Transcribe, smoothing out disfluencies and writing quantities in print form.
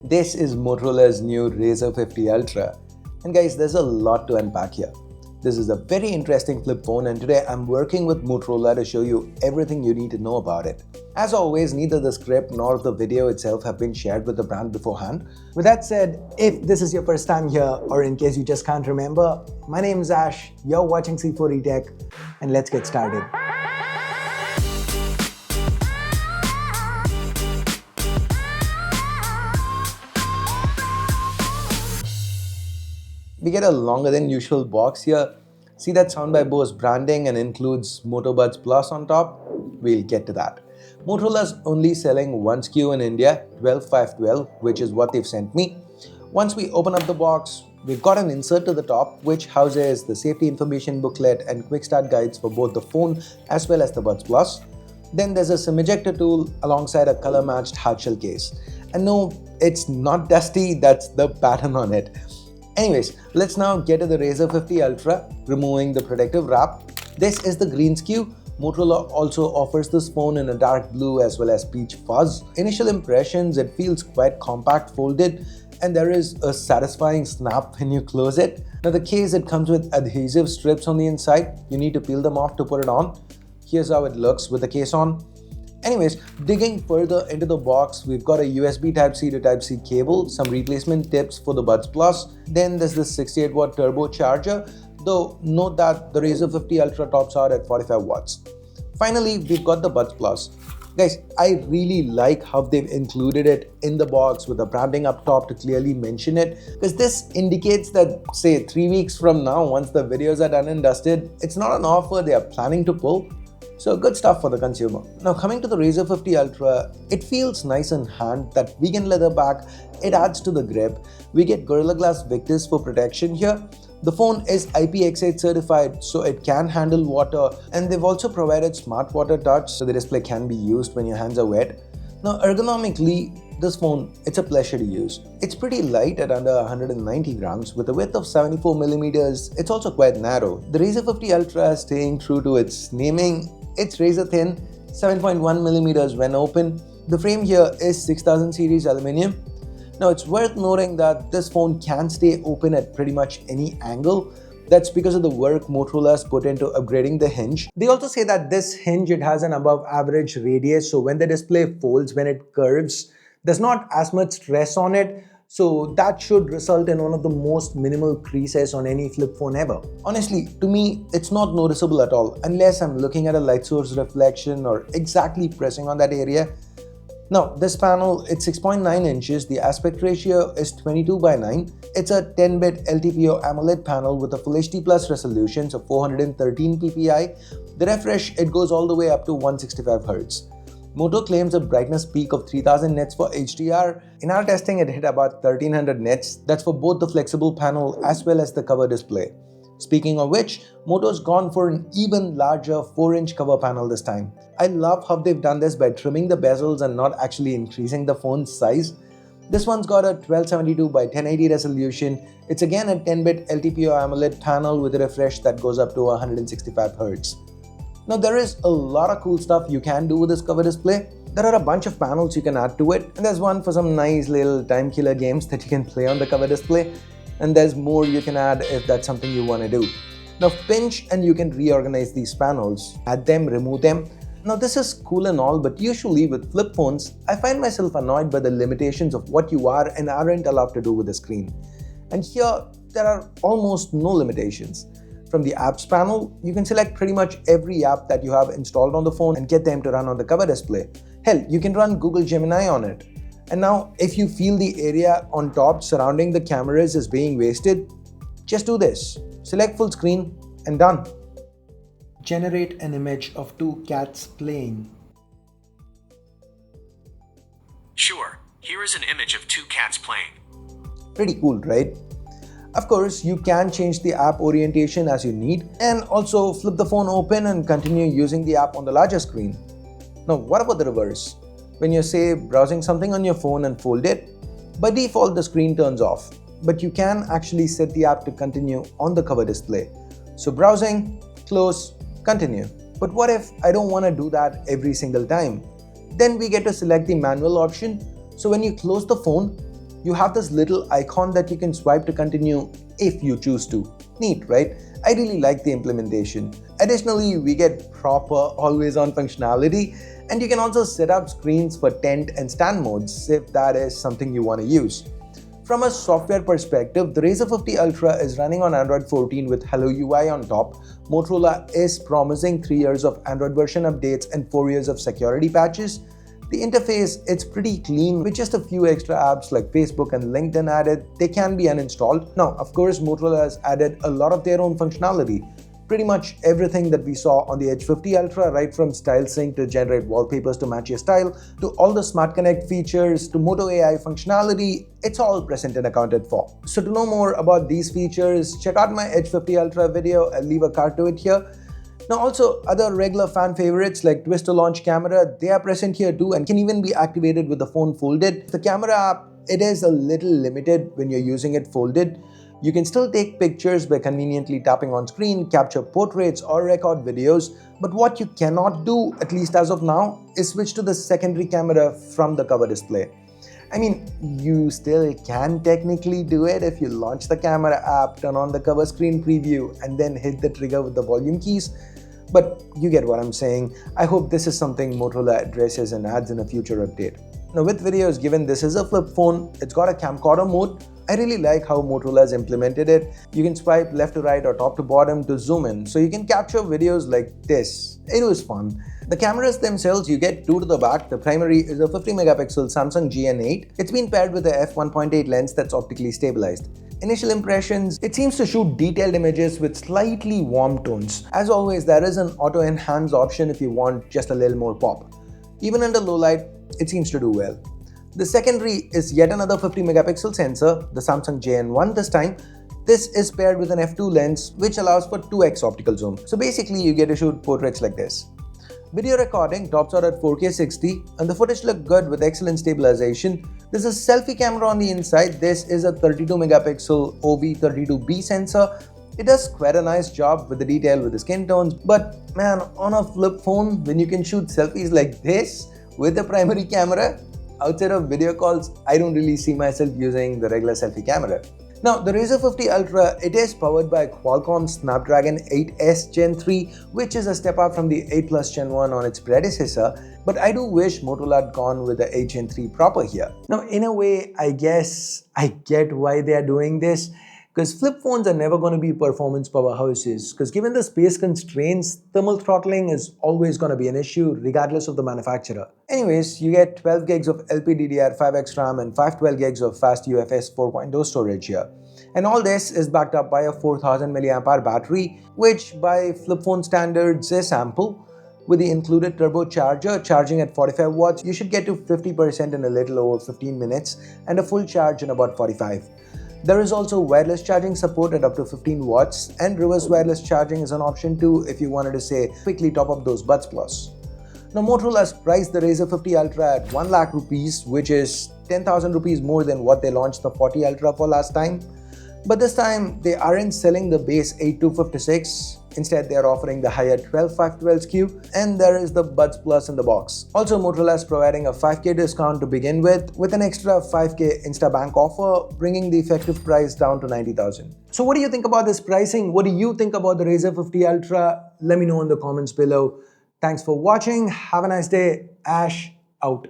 This is Motorola's new Razr 50 Ultra. And guys, there's a lot to unpack here. This is a very interesting flip phone and today I'm working with Motorola to show you everything you need to know about it. As always, neither the script nor the video itself have been shared with the brand beforehand. With that said, if this is your first time here or in case you just can't remember, my name is Ash, you're watching C4E Tech and let's get started. We get a longer than usual box here. See that Sound by Bose branding and includes MotoBuds Plus on top? We'll get to that. Motorola's only selling one SKU in India, 12512, which is what they've sent me. Once we open up the box, we've got an insert to the top which houses the safety information booklet and quick start guides for both the phone as well as the Buds Plus. Then there's a SIM ejector tool alongside a color matched hardshell case. And no, it's not dusty, that's the pattern on it. Anyways, let's now get to the Razr 50 Ultra, removing the protective wrap. This is the green SKU. Motorola also offers this phone in a dark blue as well as peach fuzz. Initial impressions, it feels quite compact folded and there is a satisfying snap when you close it. Now the case, it comes with adhesive strips on the inside. You need to peel them off to put it on. Here's how it looks with the case on. Anyways, digging further into the box, we've got a USB Type-C to Type-C cable, some replacement tips for the Buds Plus, then there's this 68 watt turbocharger, though note that the Razr 50 Ultra tops out at 45 watts. Finally, we've got the Buds Plus. Guys, I really like how they've included it in the box with the branding up top to clearly mention it, because this indicates that, say, 3 weeks from now, once the videos are done and dusted, it's not an offer they are planning to pull. So good stuff for the consumer. Now coming to the Razr 50 Ultra, it feels nice in hand. That vegan leather back, it adds to the grip. We get Gorilla Glass Victus for protection here. The phone is IPX8 certified, so it can handle water, and they've also provided smart water touch so the display can be used when your hands are wet. Now ergonomically, this phone, it's a pleasure to use. It's pretty light at under 190 grams with a width of 74 millimeters. It's also quite narrow. The Razr 50 Ultra is staying true to its naming. It's razor thin, 7.1 millimeters when open. The frame here is 6000 series aluminum. Now it's worth noting that this phone can stay open at pretty much any angle. That's because of the work Motorola has put into upgrading the hinge. They also say that this hinge, it has an above average radius, so when the display folds, when it curves, there's not as much stress on it. So that should result in one of the most minimal creases on any flip phone ever. Honestly, to me, it's not noticeable at all unless I'm looking at a light source reflection or exactly pressing on that area. Now, this panel, it's 6.9 inches, the aspect ratio is 22:9. It's a 10-bit LTPO AMOLED panel with a Full HD Plus resolution, so 413 ppi. The refresh, it goes all the way up to 165 Hz. Moto claims a brightness peak of 3000 nits for HDR. In our testing, it hit about 1300 nits. That's for both the flexible panel as well as the cover display. Speaking of which, Moto's gone for an even larger 4-inch cover panel this time. I love how they've done this by trimming the bezels and not actually increasing the phone's size. This one's got a 1272 by 1080 resolution. It's again a 10-bit LTPO AMOLED panel with a refresh that goes up to 165 Hz. Now there is a lot of cool stuff you can do with this cover display. There are a bunch of panels you can add to it, and there's one for some nice little time killer games that you can play on the cover display, and there's more you can add if that's something you want to do. Now pinch and you can reorganize these panels, add them, remove them. Now this is cool and all, but usually with flip phones, I find myself annoyed by the limitations of what you are and aren't allowed to do with the screen. And here, there are almost no limitations. From the apps panel, you can select pretty much every app that you have installed on the phone and get them to run on the cover display. Hell, you can run Google Gemini on it. And now, if you feel the area on top surrounding the cameras is being wasted, just do this. Select full screen and done. Generate an image of two cats playing. Sure, here is an image of two cats playing. Pretty cool, right? Of course, you can change the app orientation as you need and also flip the phone open and continue using the app on the larger screen. Now, what about the reverse? When you're, say, browsing something on your phone and fold it, by default the screen turns off, but you can actually set the app to continue on the cover display. So browsing, close, continue. But what if I don't want to do that every single time? Then we get to select the manual option. So when you close the phone, You have this little icon that you can swipe to continue if you choose to. Neat, right? I really like the implementation. Additionally, we get proper always-on functionality, and you can also set up screens for tent and stand modes if that is something you want to use. From a software perspective, the Razr 50 Ultra is running on Android 14 with Hello UI on top. Motorola is promising 3 years of Android version updates and 4 years of security patches. The interface, it's pretty clean with just a few extra apps like Facebook and LinkedIn added. They can be uninstalled. Now, of course, Motorola has added a lot of their own functionality. Pretty much everything that we saw on the Edge 50 Ultra, right from Style Sync to generate wallpapers to match your style, to all the Smart Connect features, to Moto AI functionality, it's all present and accounted for. So to know more about these features, check out my Edge 50 Ultra video. I'll leave a card to it here. Now also, other regular fan favorites like Twist to Launch Camera, they are present here too and can even be activated with the phone folded. The camera app, it is a little limited when you're using it folded. You can still take pictures by conveniently tapping on screen, capture portraits or record videos, but what you cannot do, at least as of now, is switch to the secondary camera from the cover display. I mean, you still can technically do it if you launch the camera app, turn on the cover screen preview and then hit the trigger with the volume keys. But you get what I'm saying. I hope this is something Motorola addresses and adds in a future update. Now with videos, given this is a flip phone, it's got a camcorder mode. I really like how Motorola has implemented it. You can swipe left to right or top to bottom to zoom in, so you can capture videos like this. It was fun. The cameras themselves, you get two to the back. The primary is a 50 megapixel Samsung GN8. It's been paired with a f1.8 lens that's optically stabilized. Initial impressions, it seems to shoot detailed images with slightly warm tones. As always, there is an auto enhance option if you want just a little more pop. Even under low light, it seems to do well. The secondary is yet another 50 megapixel sensor, the Samsung JN1 this time. This is paired with an f2 lens which allows for 2x optical zoom. So basically you get to shoot portraits like this. Video recording tops out at 4K 60 and the footage looked good with excellent stabilization. There's a selfie camera on the inside. This is a 32 megapixel OV32B sensor. It does quite a nice job with the detail with the skin tones, but man, on a flip phone, when you can shoot selfies like this with the primary camera, outside of video calls, I don't really see myself using the regular selfie camera. Now, the Razr 50 Ultra, it is powered by Qualcomm Snapdragon 8S Gen 3, which is a step up from the 8 Plus Gen 1 on its predecessor, but I do wish Motorola had gone with the 8 Gen 3 proper here. Now, in a way, I guess I get why they are doing this, because flip phones are never going to be performance powerhouses, because given the space constraints, thermal throttling is always going to be an issue regardless of the manufacturer. Anyways, you get 12 gigs of LPDDR5X RAM and 512 gigs of fast UFS 4.0 storage here. And all this is backed up by a 4000 mAh battery, which by flip phone standards is ample. With the included turbocharger charging at 45 watts, you should get to 50% in a little over 15 minutes and a full charge in about 45. There is also wireless charging support at up to 15 watts, and reverse wireless charging is an option too if you wanted to say quickly top up those Buds Plus. Now Motorola has priced the Razr 50 Ultra at 1 lakh rupees, which is 10,000 rupees more than what they launched the 40 Ultra for last time. But this time they aren't selling the base 8256. Instead, they are offering the higher 12512 SKU, and there is the Buds Plus in the box. Also, Motorola is providing a 5K discount to begin with an extra 5K Instabank offer, bringing the effective price down to 90,000. So what do you think about this pricing? What do you think about the Razr 50 Ultra? Let me know in the comments below. Thanks for watching. Have a nice day. Ash out.